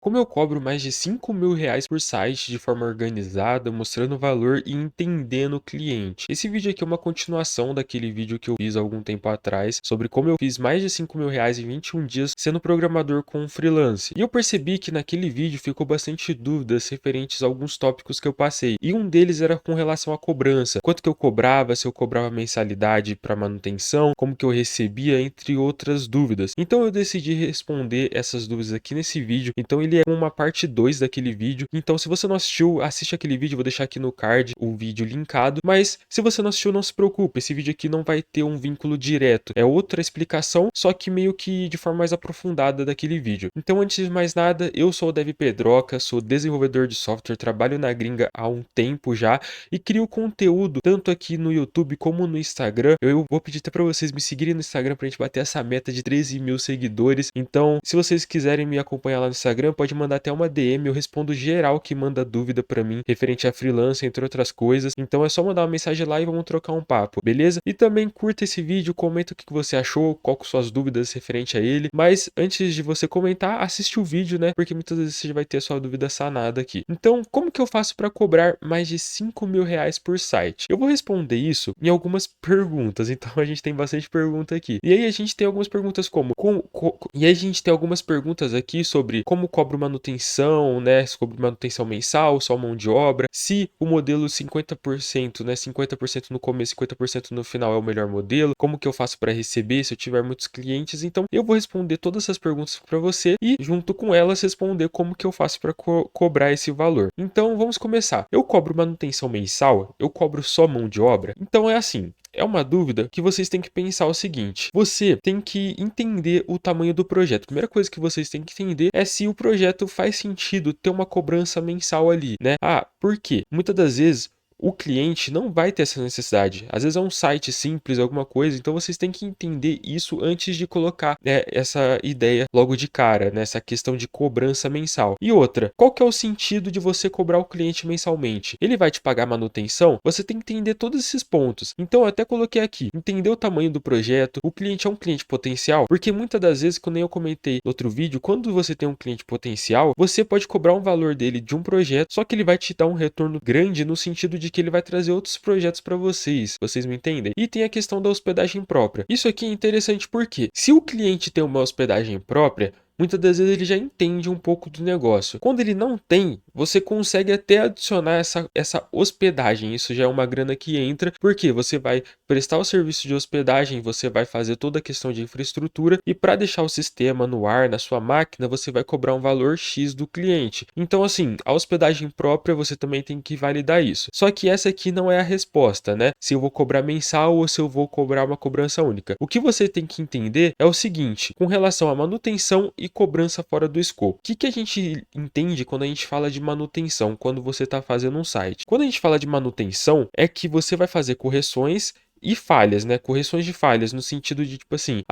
Como eu cobro mais de R$ 5.000 por site de forma organizada, mostrando valor e entendendo o cliente. Esse vídeo aqui é uma continuação daquele vídeo que eu fiz há algum tempo atrás sobre como eu fiz mais de R$ 5.000 em 21 dias sendo programador com freelance. E eu percebi que naquele vídeo ficou bastante dúvidas referentes a alguns tópicos que eu passei. E um deles era com relação à cobrança. Quanto que eu cobrava, se eu cobrava mensalidade para manutenção, como que eu recebia, entre outras dúvidas. Então eu decidi responder essas dúvidas aqui nesse vídeo. Então ele é uma parte 2 daquele vídeo. Então se você não assistiu, assiste aquele vídeo, vou deixar aqui no card o vídeo linkado. Mas se você não assistiu, não se preocupe, esse vídeo aqui não vai ter um vínculo direto. É outra explicação, só que meio que de forma mais aprofundada daquele vídeo. Então antes de mais nada, eu sou o Dev Pedroca, sou desenvolvedor de software, trabalho na gringa há um tempo já e crio conteúdo tanto aqui no YouTube como no Instagram. Eu vou pedir até para vocês me seguirem no Instagram pra gente bater essa meta de 13 mil seguidores. Então, se vocês quiserem me acompanhar lá no Instagram, pode mandar até uma DM, eu respondo geral que manda dúvida pra mim referente a freelance, entre outras coisas. Então é só mandar uma mensagem lá e vamos trocar um papo, beleza? E também curta esse vídeo, comenta o que você achou, qual que são suas dúvidas referente a ele. Mas antes de você comentar, assiste o vídeo, né? Porque muitas vezes você já vai ter a sua dúvida sanada aqui. Então, como que eu faço para cobrar mais de R$ 5.000 por site? Eu vou responder isso em algumas perguntas, então a gente tem bastante pergunta aqui. E aí a gente tem algumas perguntas e aí a gente tem algumas perguntas aqui sobre como cobro manutenção, né? Se cobro manutenção mensal, só mão de obra, se o modelo 50%, né? 50% no começo, 50% no final é o melhor modelo, como que eu faço para receber se eu tiver muitos clientes. Então eu vou responder todas essas perguntas para você e junto com elas responder como que eu faço para cobrar esse valor. Então vamos começar. Eu cobro manutenção mensal? Eu cobro só mão de obra? Então é assim. É uma dúvida que vocês têm que pensar o seguinte: você tem que entender o tamanho do projeto. A primeira coisa que vocês têm que entender é se o projeto faz sentido ter uma cobrança mensal ali, né? Ah, por quê? Muitas das vezes o cliente não vai ter essa necessidade. Às vezes é um site simples, alguma coisa, então vocês têm que entender isso antes de colocar, né, essa ideia logo de cara, né, essa questão de cobrança mensal. E outra, qual que é o sentido de você cobrar o cliente mensalmente? Ele vai te pagar manutenção? Você tem que entender todos esses pontos. Então eu até coloquei aqui, entender o tamanho do projeto, o cliente é um cliente potencial, porque muitas das vezes, como eu comentei no outro vídeo, quando você tem um cliente potencial, você pode cobrar um valor dele de um projeto, só que ele vai te dar um retorno grande no sentido de que ele vai trazer outros projetos para vocês me entendem? E tem a questão da hospedagem própria. Isso aqui é interessante porque se o cliente tem uma hospedagem própria, muitas das vezes ele já entende um pouco do negócio. Quando ele não tem, você consegue até adicionar essa hospedagem. Isso já é uma grana que entra, porque você vai prestar o serviço de hospedagem, você vai fazer toda a questão de infraestrutura e para deixar o sistema no ar, na sua máquina, você vai cobrar um valor X do cliente. Então, assim, a hospedagem própria você também tem que validar isso. Só que essa aqui não é a resposta, né? Se eu vou cobrar mensal ou se eu vou cobrar uma cobrança única. O que você tem que entender é o seguinte, com relação à manutenção e cobrança fora do escopo. O que a gente entende quando a gente fala de manutenção, quando você está fazendo um site? Quando a gente fala de manutenção, é que você vai fazer correções e falhas, né? Correções de falhas, no sentido de tipo assim,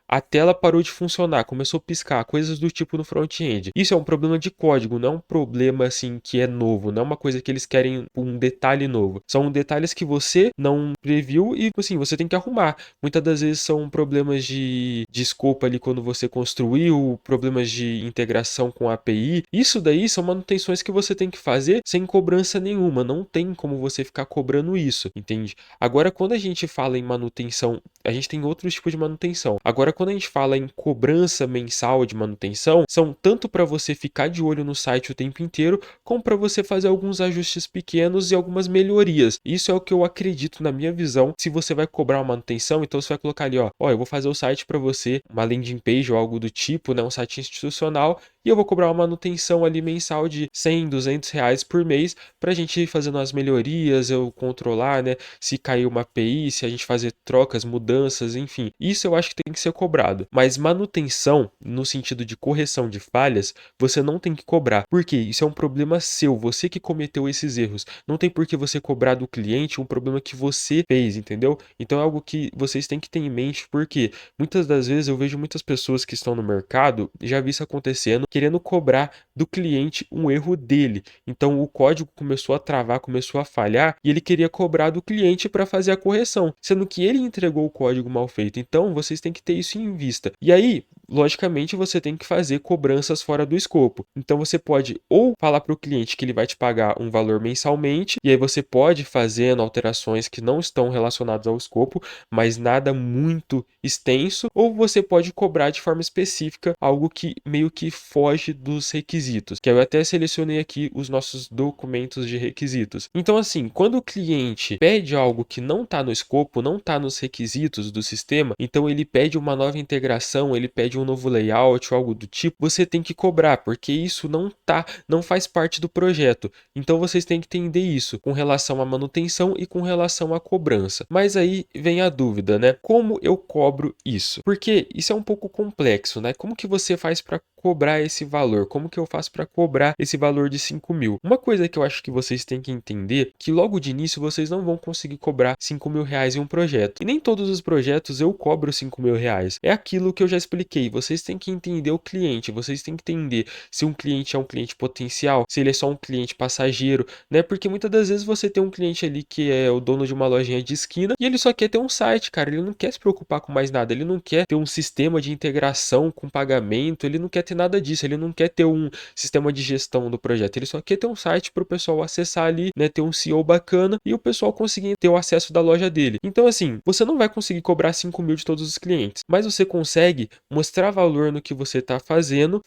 a tela parou de funcionar, começou a piscar, coisas do tipo no front-end. Isso é um problema de código, não é um problema assim que é novo, não é uma coisa que eles querem um detalhe novo. São detalhes que você não previu e assim, você tem que arrumar. Muitas das vezes são problemas de escopo ali quando você construiu, problemas de integração com a API. Isso daí são manutenções que você tem que fazer sem cobrança nenhuma, não tem como você ficar cobrando isso, entende? Agora, quando a gente fala em manutenção, a gente tem outros tipos de manutenção. Agora, quando a gente fala em cobrança mensal de manutenção, são tanto para você ficar de olho no site o tempo inteiro, como para você fazer alguns ajustes pequenos e algumas melhorias. Isso é o que eu acredito na minha visão. Se você vai cobrar uma manutenção, então você vai colocar ali, ó, eu vou fazer o site para você, uma landing page ou algo do tipo, né, um site institucional, e eu vou cobrar uma manutenção ali mensal de 100, 200 reais por mês para a gente ir fazendo as melhorias, eu controlar, né, se cair uma API, se a gente fazer trocas, mudanças, enfim. Isso eu acho que tem que ser cobrado. Mas manutenção, no sentido de correção de falhas, você não tem que cobrar. Por quê? Isso é um problema seu, você que cometeu esses erros. Não tem por que você cobrar do cliente um problema que você fez, entendeu? Então é algo que vocês têm que ter em mente, porque muitas das vezes eu vejo muitas pessoas que estão no mercado, já vi isso acontecendo, querendo cobrar do cliente um erro dele. Então o código começou a travar, começou a falhar e ele queria cobrar do cliente para fazer a correção, sendo que ele entregou o código mal feito. Então vocês têm que ter isso em vista. E aí, logicamente, você tem que fazer cobranças fora do escopo. Então você pode ou falar para o cliente que ele vai te pagar um valor mensalmente, e aí você pode fazendo alterações que não estão relacionadas ao escopo, mas nada muito extenso, ou você pode cobrar de forma específica algo que meio que foge dos requisitos, que eu até selecionei aqui os nossos documentos de requisitos. Então assim, quando o cliente pede algo que não está no escopo, não está nos requisitos do sistema, então ele pede uma nova integração, ele pede um novo layout ou algo do tipo, você tem que cobrar, porque isso não faz parte do projeto. Então vocês têm que entender isso com relação à manutenção e com relação à cobrança. Mas aí vem a dúvida, né? Como eu cobro isso? Porque isso é um pouco complexo, né? Como que você faz para cobrar esse valor? Como que eu faço para cobrar esse valor de 5 mil? Uma coisa que eu acho que vocês têm que entender, que logo de início vocês não vão conseguir cobrar 5 mil reais em um projeto. E nem todos os projetos eu cobro 5 mil reais. É aquilo que eu já expliquei. Vocês têm que entender o cliente, vocês têm que entender se um cliente é um cliente potencial, se ele é só um cliente passageiro, né? Porque muitas das vezes você tem um cliente ali que é o dono de uma lojinha de esquina e ele só quer ter um site, cara. Ele não quer se preocupar com mais nada, ele não quer ter um sistema de integração com pagamento, ele não quer ter nada disso, ele não quer ter um sistema de gestão do projeto, ele só quer ter um site para o pessoal acessar ali, né? Ter um SEO bacana e o pessoal conseguir ter o acesso da loja dele. Então, assim, você não vai conseguir cobrar 5 mil de todos os clientes, mas você consegue mostrar valor no que você está fazendo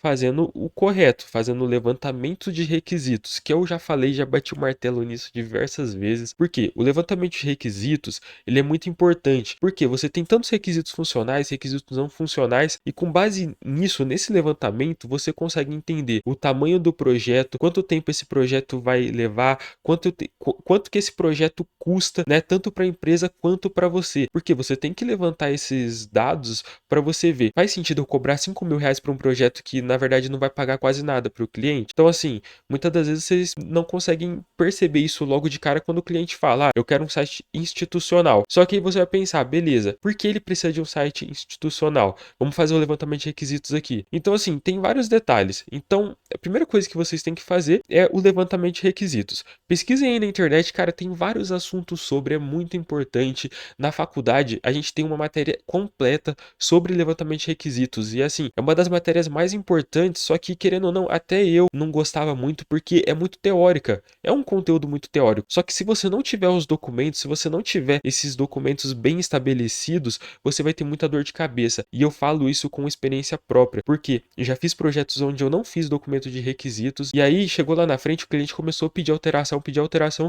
o correto, fazendo o levantamento de requisitos, que eu já falei, já bati o martelo nisso diversas vezes, porque o levantamento de requisitos, ele é muito importante, porque você tem tantos requisitos funcionais, requisitos não funcionais, e com base nisso, nesse levantamento, você consegue entender o tamanho do projeto, quanto tempo esse projeto vai levar, quanto que esse projeto custa, né, tanto para a empresa quanto para você, porque você tem que levantar esses dados para você ver, faz sentido eu cobrar 5 mil reais para um projeto que na verdade não vai pagar quase nada para o cliente? Então assim, muitas das vezes vocês não conseguem perceber isso logo de cara quando o cliente fala, eu quero um site institucional. Só que aí você vai pensar, beleza, por que ele precisa de um site institucional? Vamos fazer o levantamento de requisitos aqui. Então assim, tem vários detalhes. Então, a primeira coisa que vocês têm que fazer é o levantamento de requisitos. Pesquisem aí na internet, cara, tem vários assuntos sobre, é muito importante. Na faculdade, a gente tem uma matéria completa sobre levantamento de requisitos. E assim, é uma das matérias mais importantes, só que querendo ou não, até eu não gostava muito porque é muito teórica. É um conteúdo muito teórico. Só que se você não tiver os documentos, se você não tiver esses documentos bem estabelecidos, você vai ter muita dor de cabeça. E eu falo isso com experiência própria, porque eu já fiz projetos onde eu não fiz documento de requisitos, e aí chegou lá na frente, o cliente começou a pedir alteração,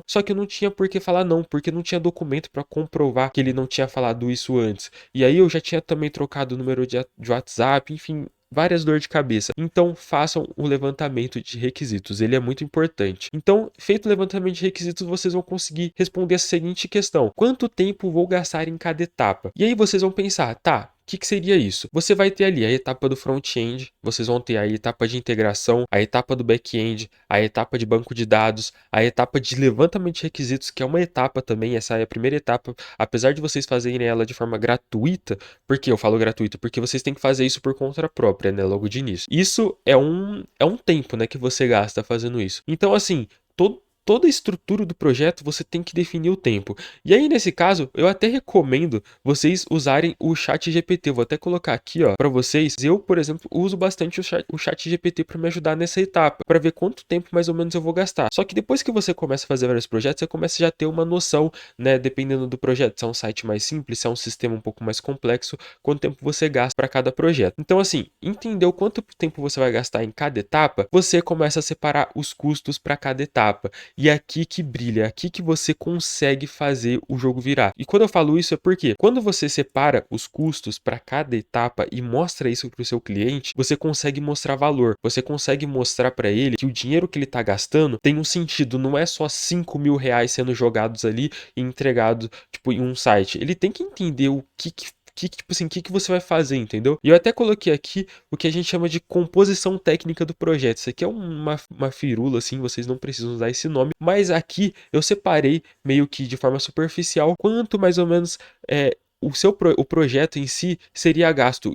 só que eu não tinha por que falar não, porque não tinha documento para comprovar que ele não tinha falado isso antes. E aí eu já tinha também trocado o número de WhatsApp, enfim, várias dores de cabeça. Então, façam o levantamento de requisitos, ele é muito importante. Então, feito o levantamento de requisitos, vocês vão conseguir responder a seguinte questão: quanto tempo vou gastar em cada etapa? E aí vocês vão pensar, tá, o que seria isso? Você vai ter ali a etapa do front-end, vocês vão ter a etapa de integração, a etapa do back-end, a etapa de banco de dados, a etapa de levantamento de requisitos, que é uma etapa também, essa é a primeira etapa, apesar de vocês fazerem ela de forma gratuita. Por que eu falo gratuito? Porque vocês têm que fazer isso por conta própria, né, logo de início. Isso é um tempo, né, que você gasta fazendo isso. Então, assim, toda a estrutura do projeto você tem que definir o tempo. E aí, nesse caso, eu até recomendo vocês usarem o chat GPT. Vou até colocar aqui, ó, para vocês. Eu, por exemplo, uso bastante o chat GPT para me ajudar nessa etapa, para ver quanto tempo mais ou menos eu vou gastar. Só que depois que você começa a fazer vários projetos, você começa já a ter uma noção, né, dependendo do projeto, se é um site mais simples, se é um sistema um pouco mais complexo, quanto tempo você gasta para cada projeto. Então, assim, entendeu quanto tempo você vai gastar em cada etapa, você começa a separar os custos para cada etapa. E é aqui que brilha, é aqui que você consegue fazer o jogo virar. E quando eu falo isso é porque quando você separa os custos para cada etapa e mostra isso para o seu cliente, você consegue mostrar valor. Você consegue mostrar para ele que o dinheiro que ele está gastando tem um sentido, não é só 5 mil reais sendo jogados ali e entregados tipo, em um site. Ele tem que entender o tipo assim, o que você vai fazer, entendeu? E eu até coloquei aqui o que a gente chama de composição técnica do projeto. Isso aqui é uma firula, assim, vocês não precisam usar esse nome, mas aqui eu separei meio que de forma superficial quanto mais ou menos o projeto em si seria gasto,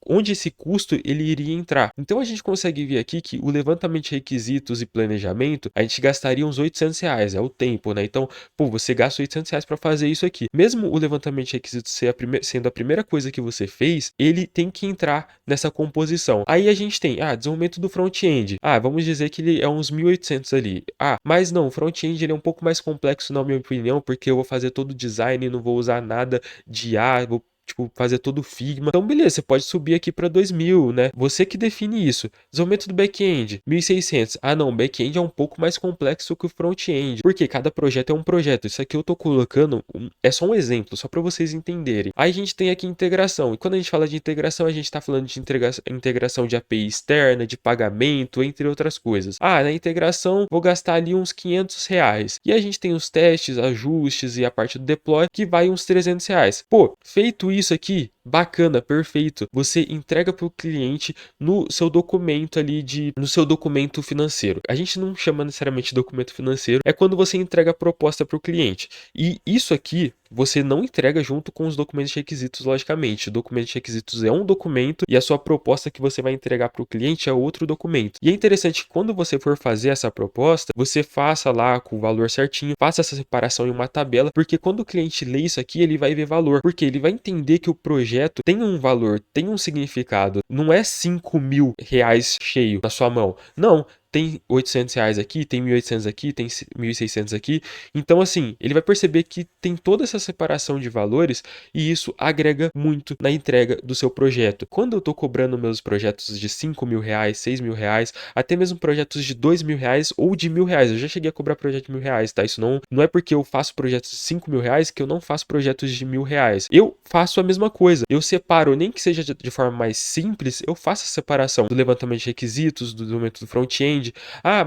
onde esse custo ele iria entrar. Então a gente consegue ver aqui que o levantamento de requisitos e planejamento, a gente gastaria uns R$ 800, é o tempo, né? Então, pô, você gasta R$ 800 para fazer isso aqui. Mesmo o levantamento de requisitos sendo a primeira coisa que você fez, ele tem que entrar nessa composição. Aí a gente tem, desenvolvimento do front-end. Vamos dizer que ele é uns 1.800 ali. Mas não, o front-end ele é um pouco mais complexo na minha opinião, porque eu vou fazer todo o design e não vou usar nada de IA, vou tipo, fazer todo o Figma. Então, beleza, você pode subir aqui para 2.000, né? Você que define isso. Desenvolvimento do back-end, 1.600. Não, o back-end é um pouco mais complexo que o front-end, porque cada projeto é um projeto. Isso aqui eu tô colocando, é só um exemplo, só para vocês entenderem. Aí a gente tem aqui integração, e quando a gente fala de integração, a gente tá falando de integração de API externa, de pagamento, entre outras coisas. Na integração, vou gastar ali uns R$ 500. E a gente tem os testes, ajustes e a parte do deploy, que vai uns R$ 300. Pô, feito isso aqui, bacana, perfeito. Você entrega para o cliente no seu documento ali no seu documento financeiro. A gente não chama necessariamente documento financeiro, é quando você entrega a proposta para o cliente. E isso aqui você não entrega junto com os documentos de requisitos, logicamente. O documento de requisitos é um documento e a sua proposta que você vai entregar para o cliente é outro documento. E é interessante que quando você for fazer essa proposta, você faça lá com o valor certinho, faça essa separação em uma tabela, porque quando o cliente lê isso aqui, ele vai ver valor, porque ele vai entender que o projeto tem um valor, tem um significado. Não é R$ 5.000 cheio na sua mão. Não. Tem R$ 800 aqui, tem 1.800 aqui, tem 1.600 aqui. Então, assim, ele vai perceber que tem toda essa separação de valores e isso agrega muito na entrega do seu projeto. Quando eu tô cobrando meus projetos de R$ 5.000, R$ 6.000, até mesmo projetos de R$ 2.000 ou de R$ 1.000, eu já cheguei a cobrar projeto de R$ 1.000, tá? Isso não é porque eu faço projetos de R$ 5.000 que eu não faço projetos de R$ 1.000. Eu faço a mesma coisa. Eu separo, nem que seja de forma mais simples, eu faço a separação do levantamento de requisitos, do momento do front-end.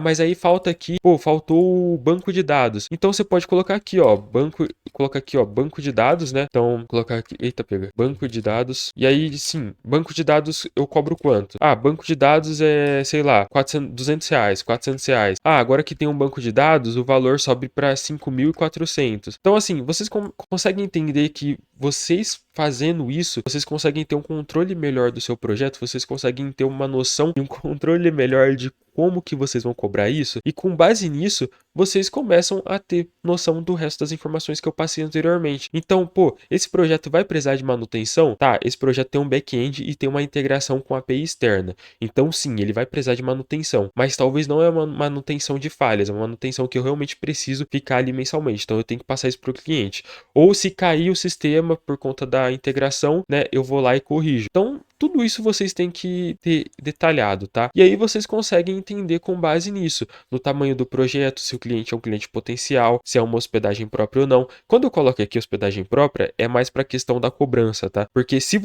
Mas aí falta aqui, faltou o banco de dados. Então você pode colocar aqui, banco de dados, né? Então, colocar aqui, banco de dados. E aí, sim, banco de dados eu cobro quanto? Banco de dados é, sei lá, R$ 200, R$ 400. Agora que tem um banco de dados, o valor sobe para 5.400. Então, assim, vocês conseguem entender que vocês fazendo isso, vocês conseguem ter um controle melhor do seu projeto, vocês conseguem ter uma noção e um controle melhor de como que vocês vão cobrar isso, e com base nisso, vocês começam a ter noção do resto das informações que eu passei anteriormente. Então, esse projeto vai precisar de manutenção? Tá, esse projeto tem um back-end e tem uma integração com a API externa. Então, sim, ele vai precisar de manutenção, mas talvez não é uma manutenção de falhas, é uma manutenção que eu realmente preciso ficar ali mensalmente, então eu tenho que passar isso para o cliente. Ou se cair o sistema por conta da integração, né, eu vou lá e corrijo. Então, tudo isso vocês têm que ter detalhado, tá? E aí vocês conseguem entender com base nisso, no tamanho do projeto, se o cliente é um cliente potencial, se é uma hospedagem própria ou não. Quando eu coloco aqui hospedagem própria, é mais para a questão da cobrança, tá? Porque se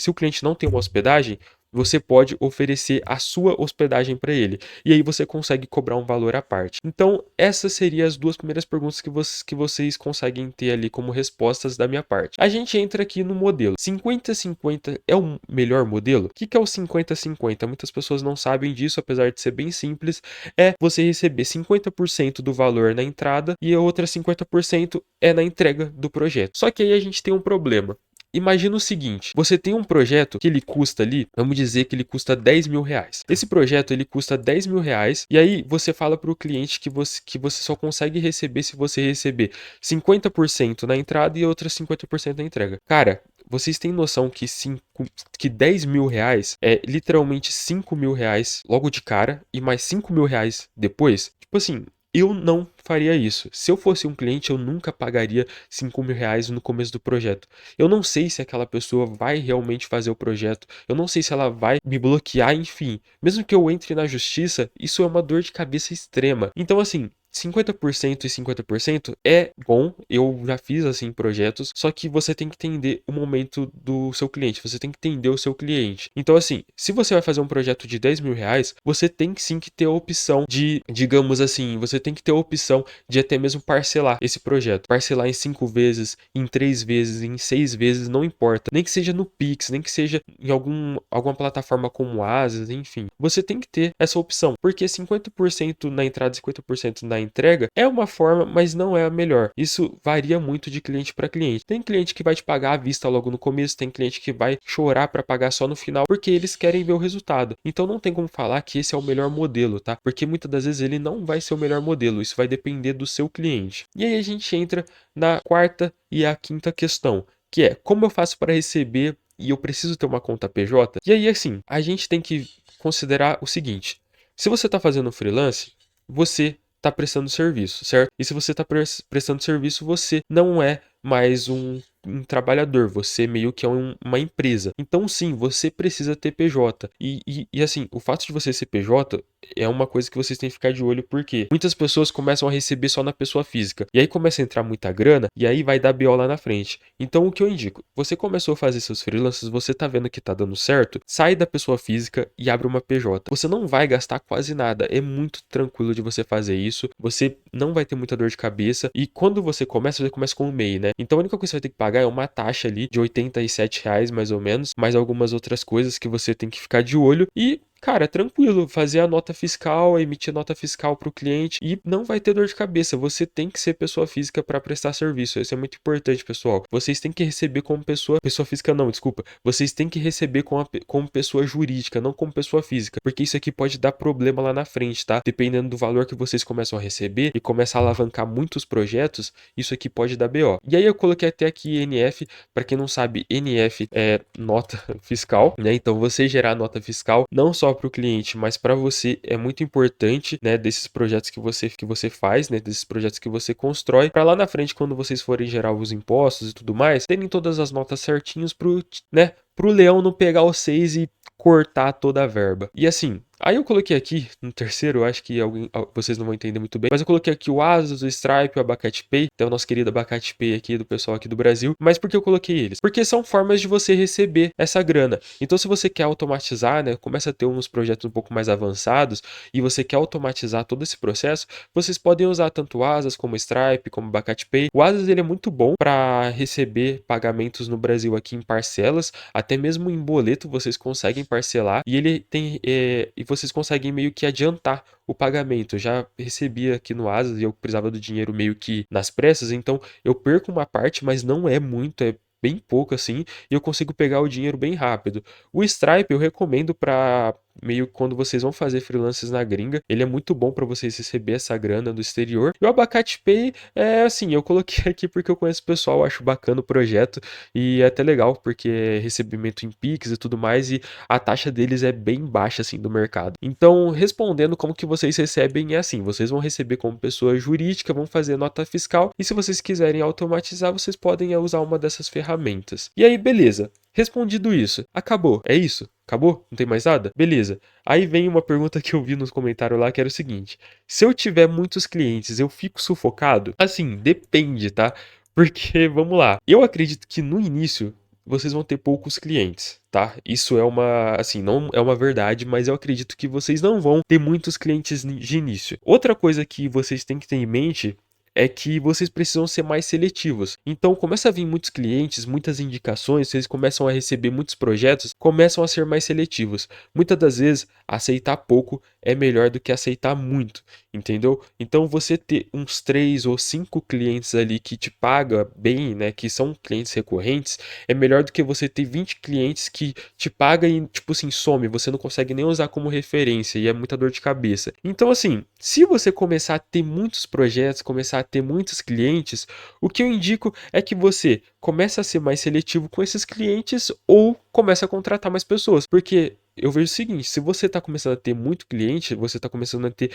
o cliente não tem uma hospedagem, você pode oferecer a sua hospedagem para ele. E aí você consegue cobrar um valor à parte. Então, essas seriam as duas primeiras perguntas que vocês conseguem ter ali como respostas da minha parte. A gente entra aqui no modelo. 50-50 é o melhor modelo? O que é o 50-50? Muitas pessoas não sabem disso, apesar de ser bem simples. É você receber 50% do valor na entrada e a outra 50% é na entrega do projeto. Só que aí a gente tem um problema. Imagina o seguinte, você tem um projeto que ele custa ali, vamos dizer que ele custa R$ 10.000. Esse projeto ele custa R$ 10.000 e aí você fala para o cliente que você só consegue receber se você receber 50% na entrada e outras 50% na entrega. Cara, vocês têm noção que R$ 10.000 é literalmente R$ 5.000 logo de cara e mais R$ 5.000 depois? Tipo assim, eu não faria isso. Se eu fosse um cliente, eu nunca pagaria R$ 5.000 no começo do projeto. Eu não sei se aquela pessoa vai realmente fazer o projeto. Eu não sei se ela vai me bloquear, enfim. Mesmo que eu entre na justiça, isso é uma dor de cabeça extrema. Então, assim, 50% e 50% é bom, eu já fiz assim projetos, só que você tem que entender o momento do seu cliente, você tem que entender o seu cliente. Então assim, se você vai fazer um projeto de R$ 10.000, você tem sim que ter a opção de, digamos assim, você tem que ter a opção de até mesmo parcelar esse projeto. Parcelar em 5 vezes, em 3 vezes, em 6 vezes, não importa. Nem que seja no Pix, nem que seja em alguma plataforma como o Asas, enfim. Você tem que ter essa opção, porque 50% na entrada e 50% na a entrega é uma forma, mas não é a melhor. Isso varia muito de cliente para cliente. Tem cliente que vai te pagar à vista logo no começo, tem cliente que vai chorar para pagar só no final, porque eles querem ver o resultado. Então não tem como falar que esse é o melhor modelo, tá? Porque muitas das vezes ele não vai ser o melhor modelo, isso vai depender do seu cliente. E aí a gente entra na quarta e a quinta questão, que é como eu faço para receber e eu preciso ter uma conta PJ? E aí, assim, a gente tem que considerar o seguinte: se você está fazendo freelance, você está prestando serviço, certo? E se você está prestando serviço, você não é mais um trabalhador, você meio que é uma empresa. Então, sim, você precisa ter PJ. E assim, o fato de você ser PJ é uma coisa que vocês têm que ficar de olho, porque muitas pessoas começam a receber só na pessoa física. E aí começa a entrar muita grana, e aí vai dar BO lá na frente. Então, o que eu indico? Você começou a fazer seus freelances, você tá vendo que tá dando certo, sai da pessoa física e abre uma PJ. Você não vai gastar quase nada, é muito tranquilo de você fazer isso, você não vai ter muita dor de cabeça, e quando você começa com o MEI, né? Então a única coisa que você vai ter que pagar é uma taxa ali de R$ 87 mais ou menos, mais algumas outras coisas que você tem que ficar de olho e cara, é tranquilo, fazer a nota fiscal, emitir nota fiscal para o cliente e não vai ter dor de cabeça. Você tem que ser pessoa física para prestar serviço. Isso é muito importante, pessoal. Vocês têm que receber como pessoa física não, desculpa. Vocês têm que receber como pessoa jurídica, não como pessoa física, porque isso aqui pode dar problema lá na frente, tá? Dependendo do valor que vocês começam a receber e começar a alavancar muitos projetos, isso aqui pode dar BO. E aí eu coloquei até aqui NF, para quem não sabe, NF é nota fiscal, né? Então você gerar nota fiscal não só para o cliente, mas para você é muito importante, né, desses projetos que você faz, né, desses projetos que você constrói, para lá na frente, quando vocês forem gerar os impostos e tudo mais, terem todas as notas certinhos pro leão não pegar o 6 e cortar toda a verba. E assim, aí eu coloquei aqui no terceiro, eu acho que vocês não vão entender muito bem, mas eu coloquei aqui o Asus, o Stripe, o Abacate Pay, tem o nosso querido Abacate Pay aqui do pessoal aqui do Brasil. Mas por que eu coloquei eles? Porque são formas de você receber essa grana. Então se você quer automatizar, né, começa a ter uns projetos um pouco mais avançados e você quer automatizar todo esse processo, vocês podem usar tanto o Asas como o Stripe, como o Abacate Pay. O Asas ele é muito bom para receber pagamentos no Brasil aqui em parcelas, até mesmo em boleto vocês conseguem parcelar e ele tem e vocês conseguem meio que adiantar o pagamento. Eu já recebi aqui no Asas e eu precisava do dinheiro meio que nas pressas, então eu perco uma parte, mas não é muito, é bem pouco assim, e eu consigo pegar o dinheiro bem rápido. O Stripe eu recomendo para meio que quando vocês vão fazer freelances na gringa, ele é muito bom para vocês receber essa grana do exterior. E o Abacate Pay é assim, eu coloquei aqui porque eu conheço o pessoal, acho bacana o projeto e é até legal porque é recebimento em Pix e tudo mais e a taxa deles é bem baixa assim do mercado. Então, respondendo como que vocês recebem é assim, vocês vão receber como pessoa jurídica, vão fazer nota fiscal e se vocês quiserem automatizar, vocês podem usar uma dessas ferramentas. E aí, beleza. Respondido isso, acabou. É isso? Acabou? Não tem mais nada? Beleza. Aí vem uma pergunta que eu vi nos comentários lá que era o seguinte: se eu tiver muitos clientes, eu fico sufocado? Assim, depende, tá? Porque, vamos lá. Eu acredito que no início vocês vão ter poucos clientes, tá? Isso é uma, assim, não é uma verdade, mas eu acredito que vocês não vão ter muitos clientes de início. Outra coisa que vocês têm que ter em mente é que vocês precisam ser mais seletivos. Então, começa a vir muitos clientes, muitas indicações, vocês começam a receber muitos projetos, começam a ser mais seletivos. Muitas das vezes, aceitar pouco é melhor do que aceitar muito, entendeu? Então, você ter uns 3 ou 5 clientes ali que te paga bem, né, que são clientes recorrentes, é melhor do que você ter 20 clientes que te paga e, tipo assim, some, você não consegue nem usar como referência e é muita dor de cabeça. Então, assim, se você começar a ter muitos projetos, começar a ter muitos clientes, o que eu indico é que você comece a ser mais seletivo com esses clientes ou comece a contratar mais pessoas, porque eu vejo o seguinte: se você está começando a ter muito cliente, você está começando a ter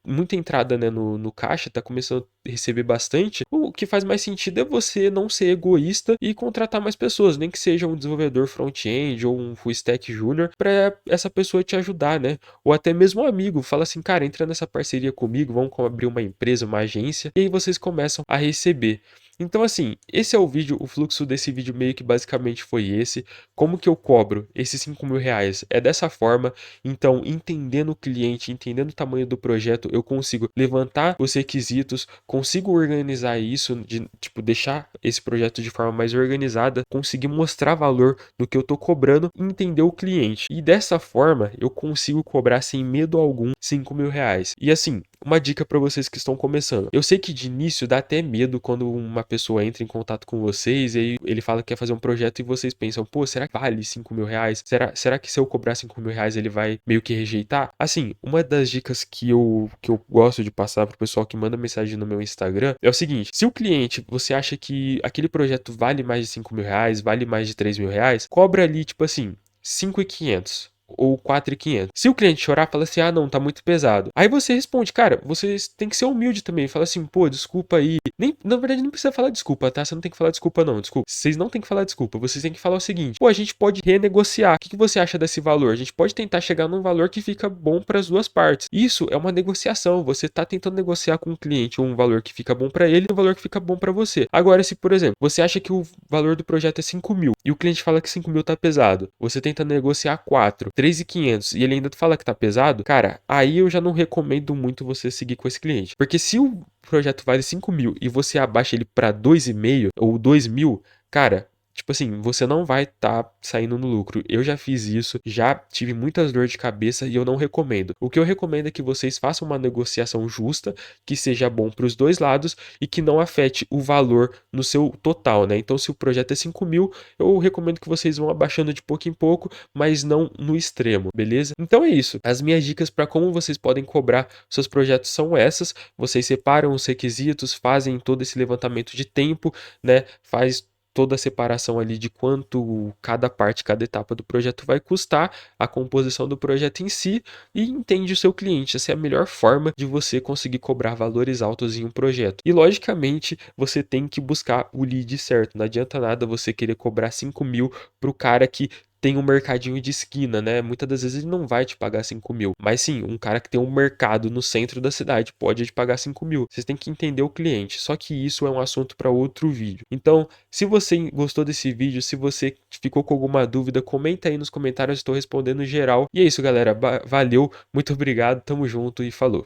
muita entrada, né, no caixa, está começando a receber bastante, o que faz mais sentido é você não ser egoísta e contratar mais pessoas, nem que seja um desenvolvedor front-end ou um full stack júnior, para essa pessoa te ajudar, né? Ou até mesmo um amigo, fala assim, cara, entra nessa parceria comigo, vamos abrir uma empresa, uma agência, e aí vocês começam a receber. Então, assim, esse é o vídeo, o fluxo desse vídeo meio que basicamente foi esse. Como que eu cobro esses R$ 5.000? É dessa forma, então, entendendo o cliente, entendendo o tamanho do projeto, eu consigo levantar os requisitos, consigo organizar isso, tipo, deixar esse projeto de forma mais organizada, conseguir mostrar valor no que eu tô cobrando e entender o cliente. E dessa forma, eu consigo cobrar sem medo algum R$ 5.000. E assim, uma dica para vocês que estão começando. Eu sei que de início dá até medo quando uma pessoa entra em contato com vocês e aí ele fala que quer fazer um projeto e vocês pensam, pô, será que vale 5 mil reais? Será que se eu cobrar 5 mil reais ele vai meio que rejeitar? Assim, uma das dicas que eu gosto de passar pro pessoal que manda mensagem no meu Instagram é o seguinte: se o cliente, você acha que aquele projeto vale mais de 5 mil reais, vale mais de 3 mil reais, cobra ali, tipo assim, 5.500 ou 4.500. Se o cliente chorar, fala assim: ah, não, tá muito pesado. Aí você responde, cara, você tem que ser humilde também. Fala assim, pô, desculpa aí. Nem, na verdade, não precisa falar desculpa, tá? Você não tem que falar desculpa, não. Desculpa. Vocês não tem que falar desculpa. Vocês têm que falar o seguinte: pô, a gente pode renegociar. O que você acha desse valor? A gente pode tentar chegar num valor que fica bom para as duas partes. Isso é uma negociação. Você tá tentando negociar com o cliente um valor que fica bom para ele e um valor que fica bom para você. Agora, se, por exemplo, você acha que o valor do projeto é 5 mil e o cliente fala que 5 mil tá pesado, você tenta negociar 4, 3.500 e ele ainda fala que tá pesado, cara, aí eu já não recomendo muito você seguir com esse cliente. Porque se o projeto vale 5 mil e você abaixa ele para 2,5 ou 2 mil, cara, tipo assim, você não vai estar saindo no lucro. Eu já fiz isso, já tive muitas dores de cabeça e eu não recomendo. O que eu recomendo é que vocês façam uma negociação justa, que seja bom para os dois lados e que não afete o valor no seu total, né? Então, se o projeto é 5 mil, eu recomendo que vocês vão abaixando de pouco em pouco, mas não no extremo, beleza? Então é isso. As minhas dicas para como vocês podem cobrar seus projetos são essas. Vocês separam os requisitos, fazem todo esse levantamento de tempo, né? Faz toda a separação ali de quanto cada parte, cada etapa do projeto vai custar, a composição do projeto em si e entende o seu cliente. Essa é a melhor forma de você conseguir cobrar valores altos em um projeto. E logicamente você tem que buscar o lead certo. Não adianta nada você querer cobrar 5 mil para o cara que tem um mercadinho de esquina, né? Muitas das vezes ele não vai te pagar 5 mil. Mas sim, um cara que tem um mercado no centro da cidade pode te pagar 5 mil. Vocês têm que entender o cliente. Só que isso é um assunto para outro vídeo. Então, se você gostou desse vídeo, se você ficou com alguma dúvida, comenta aí nos comentários. Estou respondendo geral. E é isso, galera. Valeu, muito obrigado, tamo junto e falou.